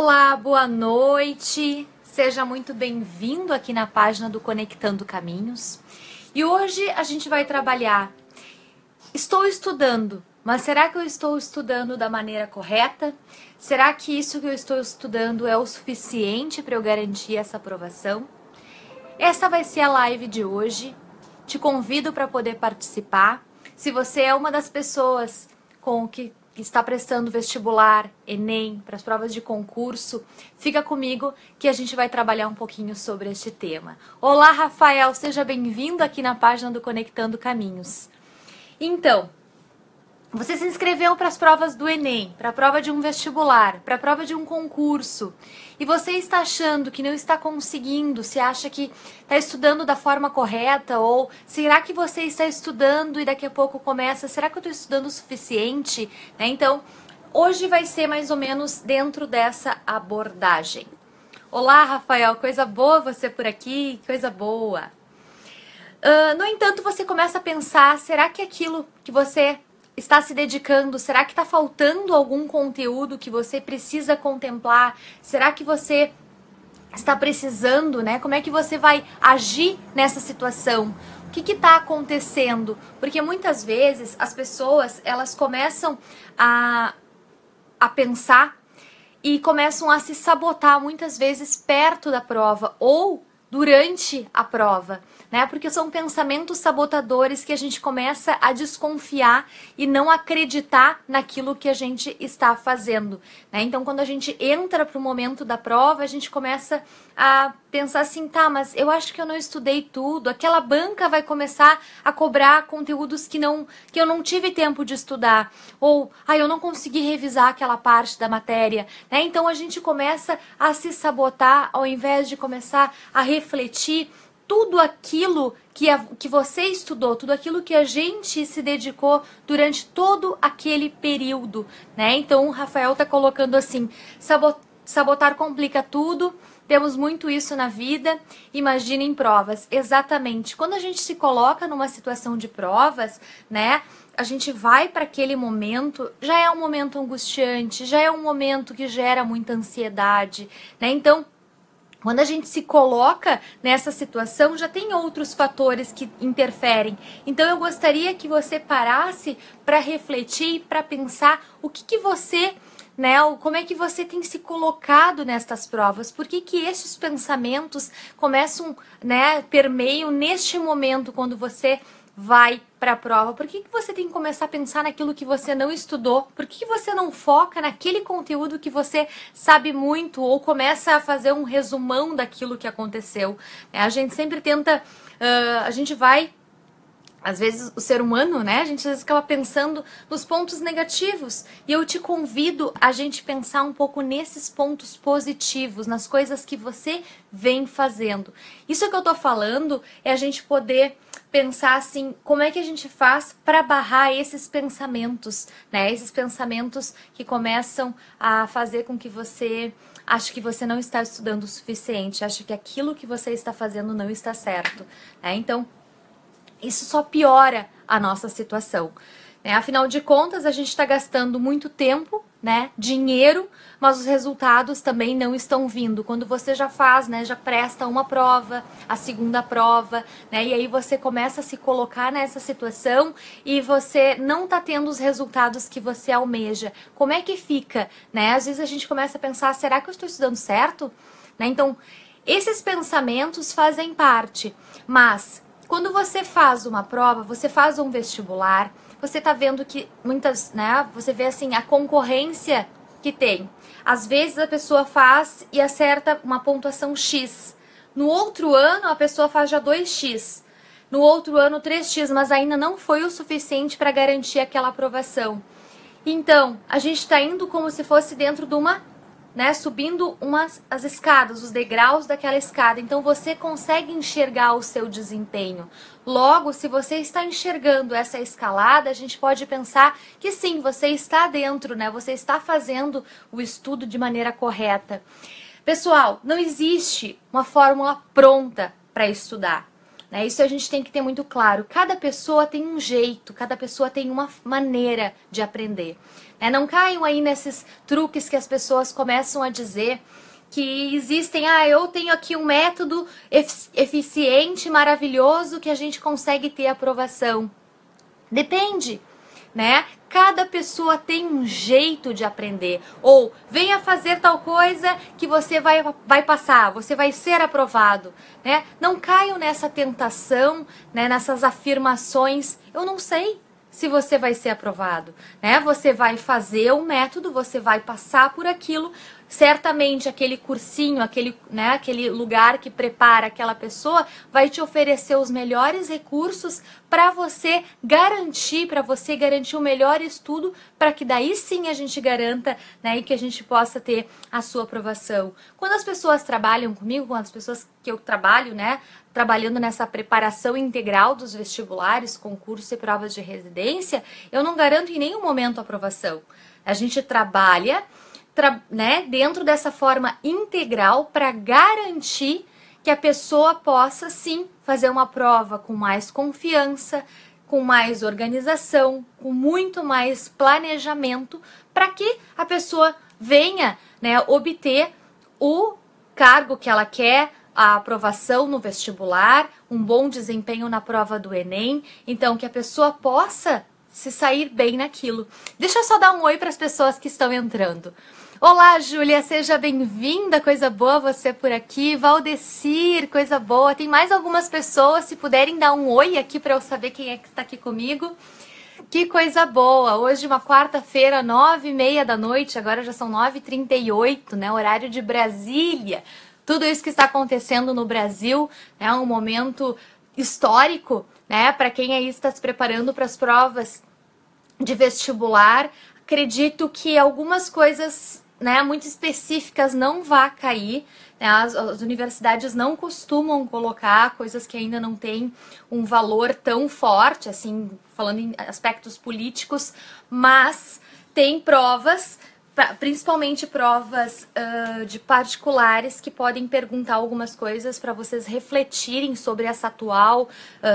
Olá, boa noite, seja muito bem-vindo aqui na página do Conectando Caminhos. E hoje a gente vai trabalhar, estou estudando, mas será que eu estou estudando da maneira correta? Será que isso que eu estou estudando é o suficiente para eu garantir essa aprovação? Essa vai ser a live de hoje, te convido para poder participar. Se você é uma das pessoas que está prestando vestibular, Enem, para as provas de concurso, fica comigo que a gente vai trabalhar um pouquinho sobre este tema. Olá, Rafael, seja bem-vindo aqui na página do Conectando Caminhos. Então, você se inscreveu para as provas do Enem, para a prova de um vestibular, para a prova de um concurso, e você está achando que não está conseguindo, se acha que está estudando da forma correta, ou será que você está estudando e daqui a pouco começa, será que eu estou estudando o suficiente? Então, hoje vai ser mais ou menos dentro dessa abordagem. Olá, Rafael, coisa boa você por aqui, coisa boa. No entanto, você começa a pensar, será que aquilo que você está se dedicando, será que está faltando algum conteúdo que você precisa contemplar? Será que você está precisando, né? Como é que você vai agir nessa situação? O que está acontecendo? Porque muitas vezes as pessoas, elas começam a pensar e começam a se sabotar muitas vezes perto da prova ou durante a prova, né? Porque são pensamentos sabotadores que a gente começa a desconfiar e não acreditar naquilo que a gente está fazendo, né? Então, quando a gente entra para o momento da prova, a gente começa a pensar assim, tá, mas eu acho que eu não estudei tudo, aquela banca vai começar a cobrar conteúdos que eu não tive tempo de estudar, ou eu não consegui revisar aquela parte da matéria, né? Então a gente começa a se sabotar ao invés de começar a refletir tudo aquilo que você estudou, tudo aquilo que a gente se dedicou durante todo aquele período, né? Então o Rafael tá colocando assim, sabotar complica tudo. Temos muito isso na vida, imagine em provas. Exatamente. Quando a gente se coloca numa situação de provas, né, a gente vai para aquele momento, já é um momento angustiante, já é um momento que gera muita ansiedade, né? Então, quando a gente se coloca nessa situação, já tem outros fatores que interferem. Então, eu gostaria que você parasse para refletir, para pensar o que você, né, como é que você tem se colocado nestas provas? Por que esses pensamentos começam, né, permeiam neste momento quando você vai para a prova? Por que você tem que começar a pensar naquilo que você não estudou? Por que você não foca naquele conteúdo que você sabe muito ou começa a fazer um resumão daquilo que aconteceu? A gente sempre tenta, a gente vai... Às vezes o ser humano, né, a gente às vezes acaba pensando nos pontos negativos e eu te convido a gente pensar um pouco nesses pontos positivos, nas coisas que você vem fazendo. Isso que eu tô falando é a gente poder pensar assim, como é que a gente faz para barrar esses pensamentos, né, esses pensamentos que começam a fazer com que você ache que você não está estudando o suficiente, ache que aquilo que você está fazendo não está certo, né? Então, isso só piora a nossa situação, né? Afinal de contas, a gente está gastando muito tempo, né, dinheiro, mas os resultados também não estão vindo. Quando você já faz, né, já presta uma prova, a segunda prova, né, e aí você começa a se colocar nessa situação e você não está tendo os resultados que você almeja. Como é que fica, né? Às vezes a gente começa a pensar, será que eu estou estudando certo? Né? Então, esses pensamentos fazem parte, mas quando você faz uma prova, você faz um vestibular, você tá vendo que muitas, né, você vê assim, a concorrência que tem. Às vezes a pessoa faz e acerta uma pontuação X. No outro ano a pessoa faz já 2x. No outro ano 3x, mas ainda não foi o suficiente para garantir aquela aprovação. Então, a gente tá indo como se fosse dentro de uma, né, subindo as escadas, os degraus daquela escada. Então você consegue enxergar o seu desempenho. Logo, se você está enxergando essa escalada, a gente pode pensar que sim, você está dentro, né? Você está fazendo o estudo de maneira correta. Pessoal, não existe uma fórmula pronta para estudar. né? Isso a gente tem que ter muito claro. Cada pessoa tem um jeito, cada pessoa tem uma maneira de aprender, né? Não caiam aí nesses truques que as pessoas começam a dizer que existem, eu tenho aqui um método eficiente, maravilhoso, que a gente consegue ter aprovação. Depende, né? Cada pessoa tem um jeito de aprender. Ou venha fazer tal coisa que você vai passar, você vai ser aprovado, né? Não caiam nessa tentação, né? Nessas afirmações. Eu não sei se você vai ser aprovado, né? Você vai fazer um método, você vai passar por aquilo. Certamente aquele cursinho, aquele lugar que prepara aquela pessoa vai te oferecer os melhores recursos para você garantir o melhor estudo, para que daí sim a gente garanta, né, e que a gente possa ter a sua aprovação. Quando as pessoas trabalham comigo, quando as pessoas que eu trabalho, né, trabalhando nessa preparação integral dos vestibulares, concursos e provas de residência, eu não garanto em nenhum momento a aprovação. A gente trabalha dentro dessa forma integral para garantir que a pessoa possa sim fazer uma prova com mais confiança, com mais organização, com muito mais planejamento, para que a pessoa venha, né, obter o cargo que ela quer, a aprovação no vestibular, um bom desempenho na prova do Enem, então que a pessoa possa se sair bem naquilo. Deixa eu só dar um oi para as pessoas que estão entrando. Olá, Júlia, seja bem-vinda, coisa boa você por aqui. Valdecir, coisa boa. Tem mais algumas pessoas, se puderem dar um oi aqui para eu saber quem é que está aqui comigo. Que coisa boa. Hoje uma quarta-feira, 9h30 da noite, agora já são 9h38, né, horário de Brasília. Tudo isso que está acontecendo no Brasil é um momento histórico, né, para quem aí está se preparando para as provas de vestibular. Acredito que algumas coisas, né, muito específicas não vá cair, né? As universidades não costumam colocar coisas que ainda não têm um valor tão forte, assim, falando em aspectos políticos, mas tem provas, principalmente provas de particulares, que podem perguntar algumas coisas para vocês refletirem sobre essa atual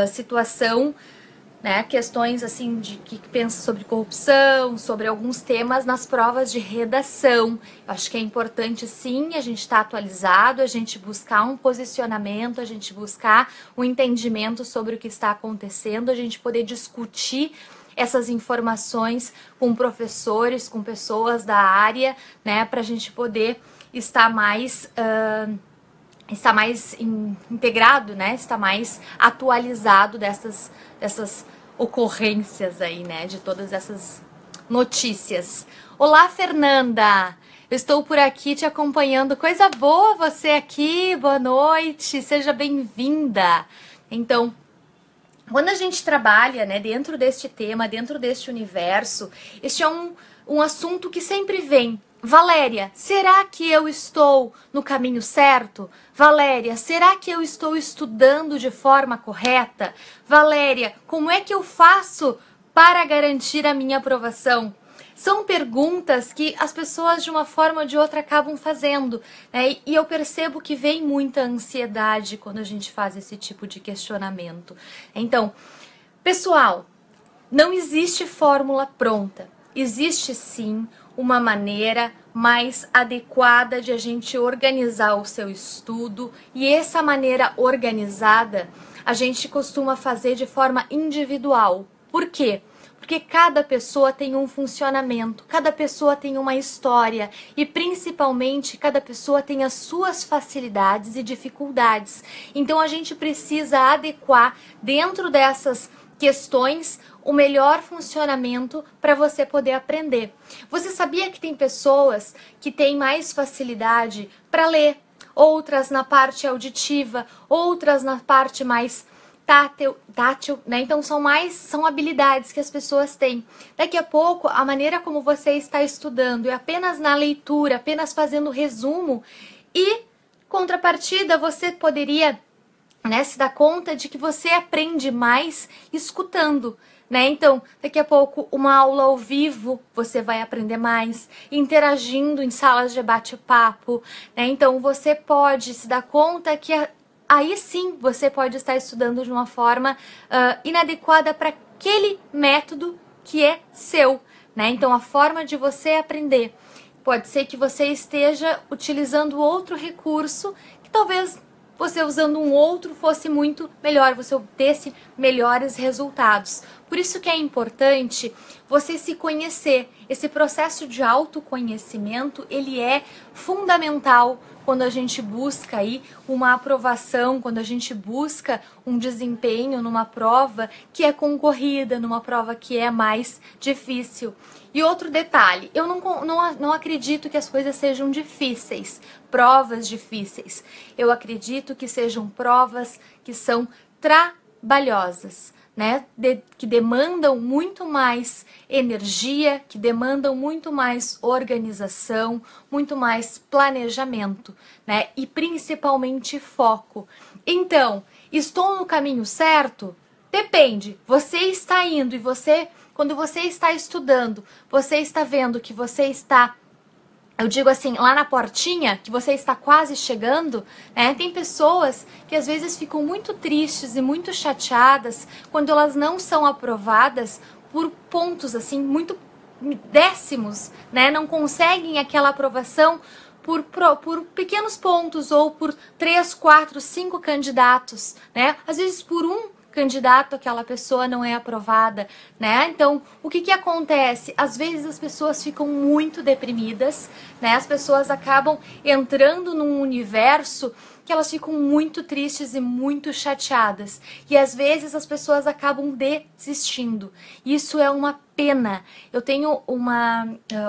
situação, né, questões assim de que pensa sobre corrupção, sobre alguns temas nas provas de redação. Eu acho que é importante sim a gente estar atualizado, a gente buscar um posicionamento, a gente buscar um entendimento sobre o que está acontecendo, a gente poder discutir essas informações com professores, com pessoas da área, né, para a gente poder estar mais integrado, né? Está mais atualizado dessas ocorrências aí, né? De todas essas notícias. Olá, Fernanda! Eu estou por aqui te acompanhando. Coisa boa você aqui, boa noite, seja bem-vinda. Então, quando a gente trabalha, né, dentro deste tema, dentro deste universo, este é um assunto que sempre vem. Valéria, será que eu estou no caminho certo? Valéria, será que eu estou estudando de forma correta? Valéria, como é que eu faço para garantir a minha aprovação? São perguntas que as pessoas de uma forma ou de outra acabam fazendo, né? E eu percebo que vem muita ansiedade quando a gente faz esse tipo de questionamento. Então, pessoal, não existe fórmula pronta. Existe sim uma maneira mais adequada de a gente organizar o seu estudo, e essa maneira organizada a gente costuma fazer de forma individual. Por quê? Porque cada pessoa tem um funcionamento, cada pessoa tem uma história e principalmente cada pessoa tem as suas facilidades e dificuldades. Então a gente precisa adequar dentro dessas questões o melhor funcionamento para você poder aprender. Você sabia que tem pessoas que têm mais facilidade para ler, outras na parte auditiva, outras na parte mais tátil, né? Então são habilidades que as pessoas têm. Daqui a pouco, a maneira como você está estudando é apenas na leitura, apenas fazendo resumo, e contrapartida você poderia, né, se dar conta de que você aprende mais escutando, né? Então, daqui a pouco, uma aula ao vivo, você vai aprender mais, interagindo em salas de bate-papo, né? Então, você pode se dar conta que aí sim você pode estar estudando de uma forma inadequada para aquele método que é seu, né? Então a forma de você aprender pode ser que você esteja utilizando outro recurso que talvez você usando um outro fosse muito melhor, você obtesse melhores resultados. Por isso que é importante você se conhecer. Esse processo de autoconhecimento, ele é fundamental quando a gente busca aí uma aprovação, quando a gente busca um desempenho numa prova que é concorrida, numa prova que é mais difícil. E outro detalhe, eu não acredito que as coisas sejam difíceis, provas difíceis. Eu acredito que sejam provas que são trabalhosas, né? Que demandam muito mais energia, que demandam muito mais organização, muito mais planejamento, né? E principalmente foco. Então, estou no caminho certo? Depende. Você está indo e quando você está estudando, você está vendo que você está, eu digo assim, lá na portinha, que você está quase chegando, né? Tem pessoas que às vezes ficam muito tristes e muito chateadas quando elas não são aprovadas por pontos assim, muito décimos, né? Não conseguem aquela aprovação por pequenos pontos ou por 3, 4, 5 candidatos, né? Às vezes por um candidato aquela pessoa não é aprovada, né? Então, o que acontece? Às vezes as pessoas ficam muito deprimidas, né? As pessoas acabam entrando num universo que elas ficam muito tristes e muito chateadas. E às vezes as pessoas acabam desistindo. Isso é uma pena. Eu tenho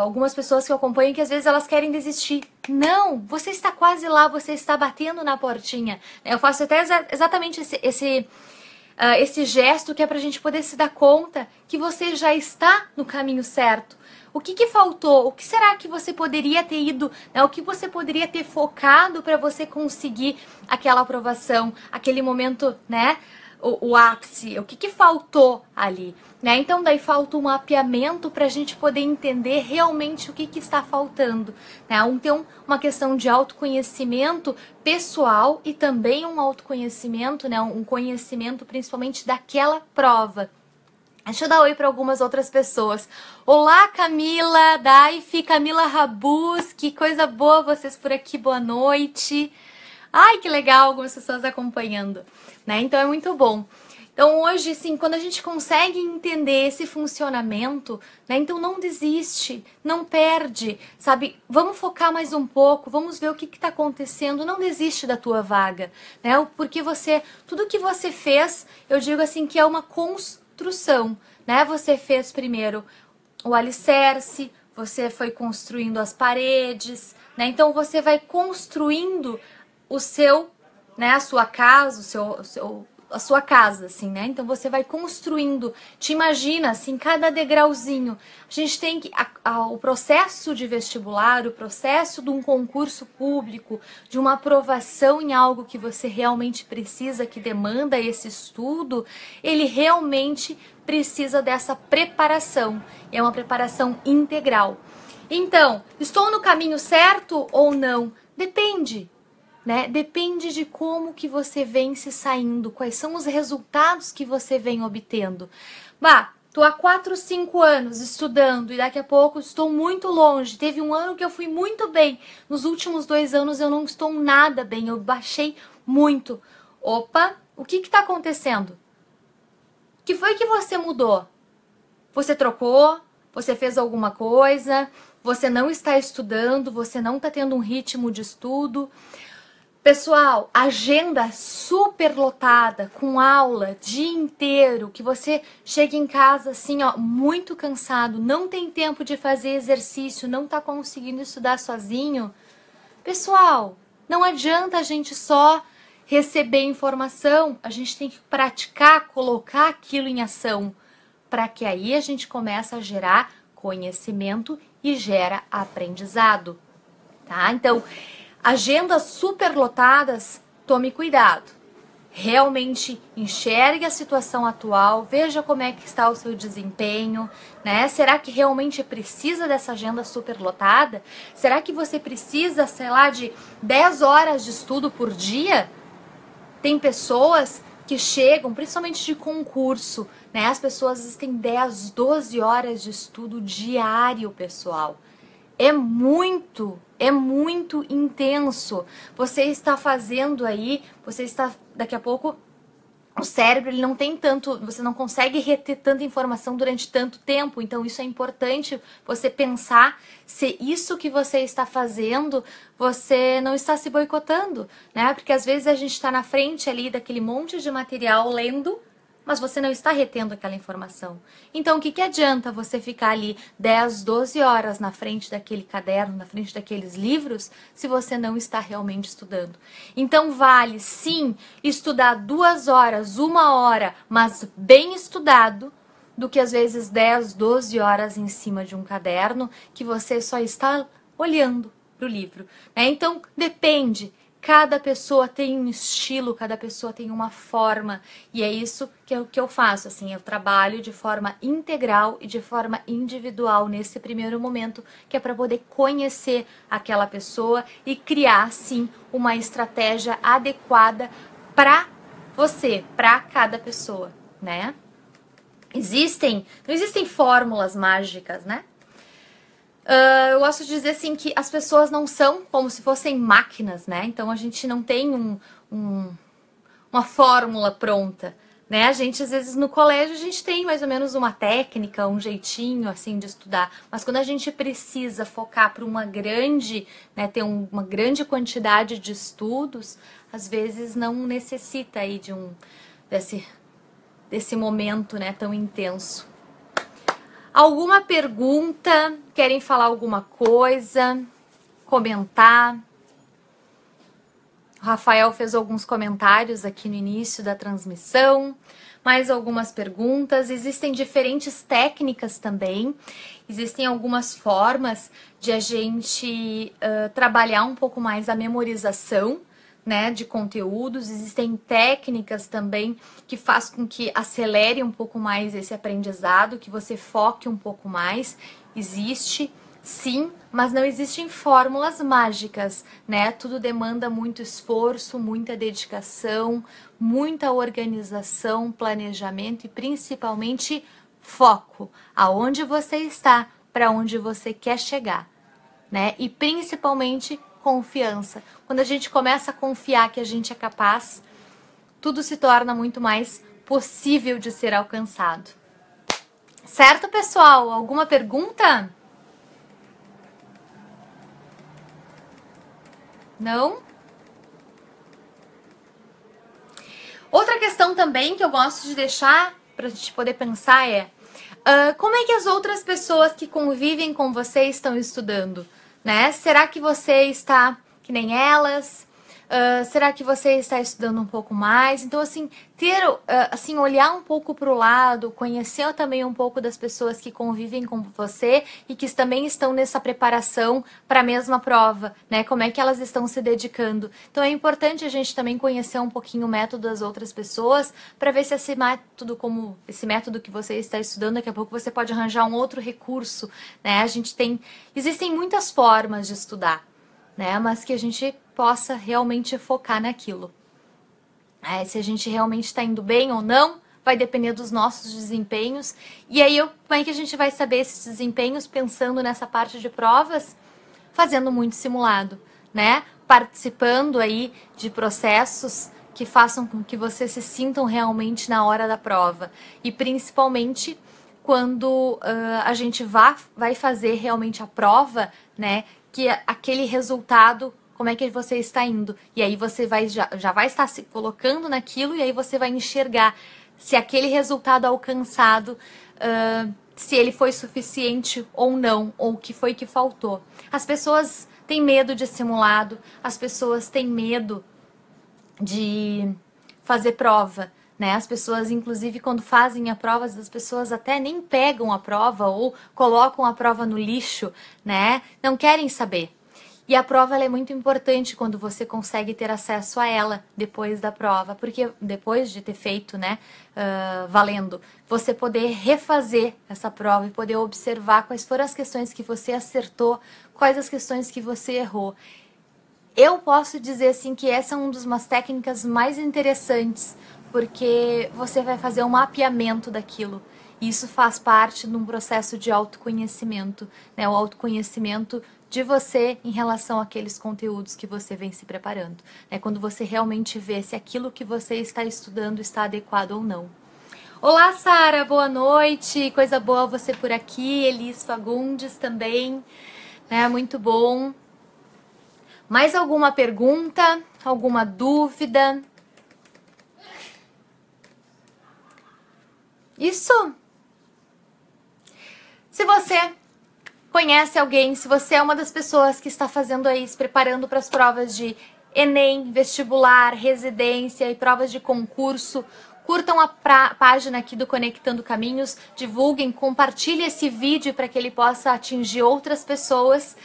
algumas pessoas que eu acompanho que às vezes elas querem desistir. Não, você está quase lá, você está batendo na portinha. Eu faço até exatamente esse gesto que é pra gente poder se dar conta que você já está no caminho certo. O que faltou? O que será que você poderia ter ido, né? O que você poderia ter focado para você conseguir aquela aprovação, aquele momento, né? O ápice, o que faltou ali, né? Então daí falta um mapeamento para a gente poder entender realmente o que está faltando, né? Então uma questão de autoconhecimento pessoal e também um autoconhecimento, né? Um conhecimento principalmente daquela prova. Deixa eu dar oi para algumas outras pessoas. Olá, Camila, Daifi, Camila Rabus, que coisa boa vocês por aqui, boa noite. Ai, que legal, algumas pessoas acompanhando, né? Então é muito bom. Então hoje, sim, quando a gente consegue entender esse funcionamento, né? Então não desiste, não perde, sabe? Vamos focar mais um pouco, vamos ver o que está acontecendo, não desiste da tua vaga, né? Porque tudo que você fez, eu digo assim, que é uma construção, né? Você fez primeiro o alicerce, você foi construindo as paredes, né? Então você vai construindo né, a sua casa, a sua casa, assim, né? Então você vai construindo, te imagina, assim, cada degrauzinho. A gente tem que, o processo de vestibular, o processo de um concurso público, de uma aprovação em algo que você realmente precisa, que demanda esse estudo, ele realmente precisa dessa preparação. É uma preparação integral. Então, estou no caminho certo ou não? Depende. Né? Depende de como que você vem se saindo, quais são os resultados que você vem obtendo. Tô há 4, 5 anos estudando e daqui a pouco estou muito longe. Teve um ano que eu fui muito bem. Nos últimos 2 anos eu não estou nada bem, eu baixei muito. Opa, o que está acontecendo? O que foi que você mudou? Você trocou? Você fez alguma coisa? Você não está estudando? Você não está tendo um ritmo de estudo? Pessoal, agenda super lotada, com aula, dia inteiro, que você chega em casa assim, ó, muito cansado, não tem tempo de fazer exercício, não tá conseguindo estudar sozinho. Pessoal, não adianta a gente só receber informação, a gente tem que praticar, colocar aquilo em ação, para que aí a gente comece a gerar conhecimento e gera aprendizado, tá? Então, agendas superlotadas, tome cuidado. Realmente enxergue a situação atual, veja como é que está o seu desempenho, né? Será que realmente precisa dessa agenda superlotada? Será que você precisa, sei lá, de 10 horas de estudo por dia? Tem pessoas que chegam, principalmente de concurso, né? As pessoas às vezes têm 10, 12 horas de estudo diário, pessoal. É muito intenso. Você está fazendo aí, você está, daqui a pouco, o cérebro, ele não tem tanto, você não consegue reter tanta informação durante tanto tempo, então isso é importante você pensar se isso que você está fazendo, você não está se boicotando, né? Porque às vezes a gente está na frente ali daquele monte de material lendo, mas você não está retendo aquela informação. Então, o que adianta você ficar ali 10, 12 horas na frente daquele caderno, na frente daqueles livros, se você não está realmente estudando? Então, vale sim estudar 2 horas, 1 hora, mas bem estudado, do que às vezes 10, 12 horas em cima de um caderno que você só está olhando para o livro, né? Então, depende. Cada pessoa tem um estilo, cada pessoa tem uma forma, e é isso que eu faço, assim, eu trabalho de forma integral e de forma individual nesse primeiro momento, que é para poder conhecer aquela pessoa e criar, sim, uma estratégia adequada para você, para cada pessoa, né? Não existem fórmulas mágicas, né? Eu gosto de dizer assim que as pessoas não são como se fossem máquinas, né? Então a gente não tem uma fórmula pronta, né? A gente, às vezes, no colégio, a gente tem mais ou menos uma técnica, um jeitinho, assim, de estudar. Mas quando a gente precisa focar para uma grande, né, ter uma grande quantidade de estudos, às vezes não necessita aí desse momento, né, tão intenso. Alguma pergunta? Querem falar alguma coisa? Comentar? O Rafael fez alguns comentários aqui no início da transmissão. Mais algumas perguntas. Existem diferentes técnicas também. Existem algumas formas de a gente trabalhar um pouco mais a memorização, né, de conteúdos. Existem técnicas também que faz com que acelere um pouco mais esse aprendizado, que você foque um pouco mais. Existe, sim, mas não existem fórmulas mágicas, né? Tudo demanda muito esforço, muita dedicação, muita organização, planejamento e principalmente foco. Aonde você está, para onde você quer chegar, né? E principalmente confiança. Quando a gente começa a confiar que a gente é capaz, tudo se torna muito mais possível de ser alcançado. Certo, pessoal? Alguma pergunta? Não? Outra questão também que eu gosto de deixar para a gente poder pensar é como é que as outras pessoas que convivem com você estão estudando? Né? Será que você está que nem elas? Será que você está estudando um pouco mais? Então, assim, olhar um pouco para o lado, conhecer também um pouco das pessoas que convivem com você e que também estão nessa preparação para a mesma prova, né? Como é que elas estão se dedicando? Então, é importante a gente também conhecer um pouquinho o método das outras pessoas para ver se esse método que você está estudando, daqui a pouco você pode arranjar um outro recurso, né? Existem muitas formas de estudar, né? Mas que a gente possa realmente focar naquilo. Se a gente realmente está indo bem ou não, vai depender dos nossos desempenhos. E aí, como é que a gente vai saber esses desempenhos pensando nessa parte de provas? Fazendo muito simulado, né? Participando aí de processos que façam com que você se sintam realmente na hora da prova. E principalmente quando a gente vai fazer realmente a prova, né? Que aquele resultado, como é que você está indo? E aí você já vai estar se colocando naquilo e aí você vai enxergar se aquele resultado alcançado, se ele foi suficiente ou não, ou o que foi que faltou. As pessoas têm medo de simulado, as pessoas têm medo de fazer prova, né? As pessoas, inclusive, quando fazem a prova, as pessoas até nem pegam a prova ou colocam a prova no lixo, né? Não querem saber. E a prova ela é muito importante quando você consegue ter acesso a ela depois da prova, porque depois de ter feito, né, valendo, você poder refazer essa prova e poder observar quais foram as questões que você acertou, quais as questões que você errou. eu posso dizer assim que essa é uma das técnicas mais interessantes, porque você vai fazer um mapeamento daquilo. Isso faz parte de um processo de autoconhecimento, né? O autoconhecimento de você em relação àqueles conteúdos que você vem se preparando, né? Quando você realmente vê se aquilo que você está estudando está adequado ou não. Olá, Sara, boa noite, coisa boa você por aqui, Elis Fagundes também, né? Muito bom. Mais alguma pergunta? Alguma dúvida? Isso! Se você conhece alguém, se você é uma das pessoas que está fazendo aí, se preparando para as provas de Enem, vestibular, residência e provas de concurso, curtam a página aqui do Conectando Caminhos, divulguem, compartilhem esse vídeo para que ele possa atingir outras pessoas.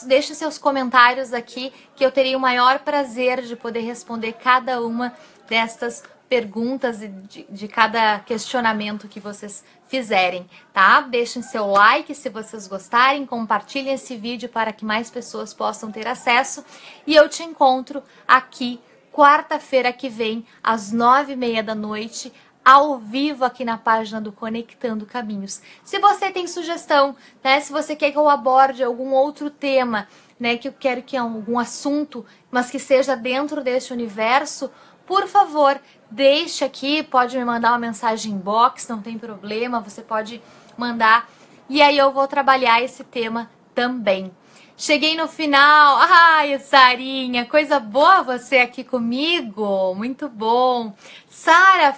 Deixe seus comentários aqui, que eu terei o maior prazer de poder responder cada uma destas perguntas e de cada questionamento que vocês fizerem, tá? Deixem seu like se vocês gostarem, compartilhem esse vídeo para que mais pessoas possam ter acesso e eu te encontro aqui quarta-feira que vem às 9h30 da noite, ao vivo aqui na página do Conectando Caminhos. Se você tem sugestão, né? Se você quer que eu aborde algum outro tema, né? Que eu quero que algum assunto, mas que seja dentro deste universo, por favor, deixe aqui, pode me mandar uma mensagem inbox, não tem problema, você pode mandar e aí eu vou trabalhar esse tema também. Cheguei no final, ai Sarinha, coisa boa você aqui comigo, muito bom. Sara,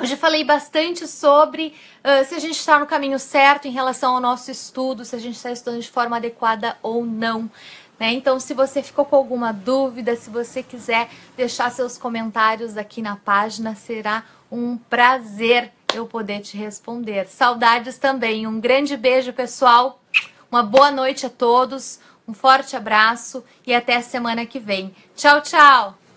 hoje falei bastante sobre se a gente está no caminho certo em relação ao nosso estudo, se a gente está estudando de forma adequada ou não. Né? Então, se você ficou com alguma dúvida, se você quiser deixar seus comentários aqui na página, será um prazer eu poder te responder. Saudades também. Um grande beijo, pessoal. Uma boa noite a todos. Um forte abraço e até a semana que vem. Tchau, tchau!